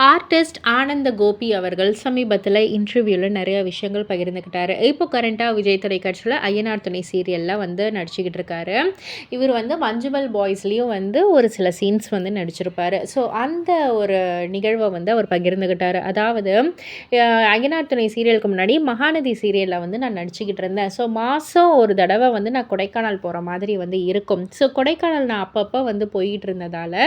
Artist ஆனந்த கோபி அவர்கள் சமீபத்தில் இன்டர்வியூவில் நிறைய விஷயங்கள் பகிர்ந்துக்கிட்டாரு. இப்போ கரண்ட்டாக விஜய் தொலைக்காட்சியில் ஐயனார் துணை சீரியலில் வந்து நடிச்சுக்கிட்டு இருக்காரு. இவர் வந்து மஞ்சுமல் பாய்ஸ்லேயும் வந்து ஒரு சில சீன்ஸ் வந்து நடிச்சிருப்பார். ஸோ அந்த ஒரு நிகழ்வை வந்து அவர் பகிர்ந்துக்கிட்டார். அதாவது ஐயனார் துணை சீரியலுக்கு முன்னாடி மகாநதி சீரியலில் வந்து நான் நடிச்சுக்கிட்டு இருந்தேன். ஸோ மாதம் ஒரு தடவை வந்து நான் கொடைக்கானல் போகிற மாதிரி வந்து இருக்கும். ஸோ கொடைக்கானல் நான் அப்பப்போ வந்து போயிட்டு இருந்ததால்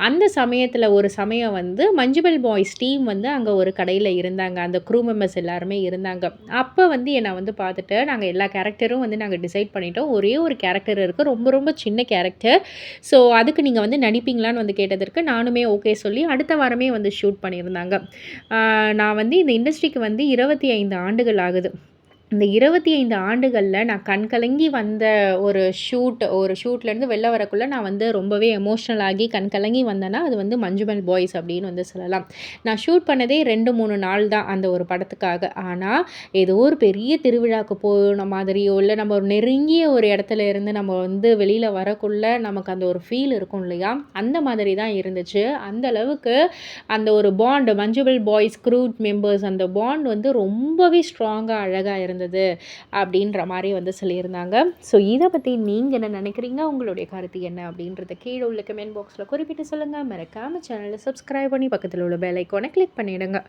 அந்த சமயத்தில் ஒரு சமயம் வந்து மஞ்சுமல் பாய்ஸ் டீம் வந்து அங்கே ஒரு கடையில் இருந்தாங்க. அந்த க்ரூ மெம்பர்ஸ் எல்லாருமே இருந்தாங்க. அப்போ வந்து என்னை வந்து பார்த்துட்டு நாங்கள் எல்லா கேரக்டரும் வந்து நாங்கள் டிசைட் பண்ணிட்டோம். ஒரே ஒரு கேரக்டர் இருக்குது, ரொம்ப ரொம்ப சின்ன கேரக்டர். ஸோ அதுக்கு நீங்கள் வந்து நடிப்பீங்களான்னு வந்து கேட்டதற்கு நானுமே ஓகே சொல்லி அடுத்த வாரமே வந்து ஷூட் பண்ணியிருந்தாங்க. நான் வந்து இந்த இண்டஸ்ட்ரிக்கு வந்து 25 ஆண்டுகள் ஆகுது. இந்த 25 ஆண்டுகளில் நான் கண்கலங்கி வந்த ஒரு ஷூட்லேருந்து வெளில வரக்குள்ளே நான் வந்து ரொம்பவே எமோஷ்னல் ஆகி கண்கலங்கி வந்தேன்னா அது வந்து மஞ்சுமல் பாய்ஸ் அப்படின்னு வந்து சொல்லலாம். நான் ஷூட் பண்ணதே 2-3 நாள் தான் அந்த ஒரு படத்துக்காக. ஆனால் ஏதோ ஒரு பெரிய திருவிழாவுக்கு போன மாதிரியோ இல்லை நம்ம ஒரு நெருங்கிய ஒரு இடத்துல இருந்து நம்ம வந்து வெளியில் வரக்குள்ளே நமக்கு அந்த ஒரு ஃபீல் இருக்கும் இல்லையா, அந்த மாதிரி தான் இருந்துச்சு. அந்த அளவுக்கு அந்த ஒரு band Manjummel boys crew members அந்த பாண்ட் வந்து ரொம்பவே ஸ்ட்ராங்காக அழகாக இருந்தது அப்படின்ற மாதிரி வந்து சொல்லியிருந்தாங்க. ஸோ இதை பற்றி நீங்கள் என்ன நினைக்கிறீங்க, உங்களுடைய கருத்து என்ன அப்படின்றத கீழே உள்ள கமெண்ட் பாக்ஸில் குறிப்பிட்டு சொல்லுங்கள். மறக்காமல் சேனலை சப்ஸ்கிரைப் பண்ணி பக்கத்தில் உள்ள பெல் ஐக்கானை கிளிக் பண்ணிவிடுங்க.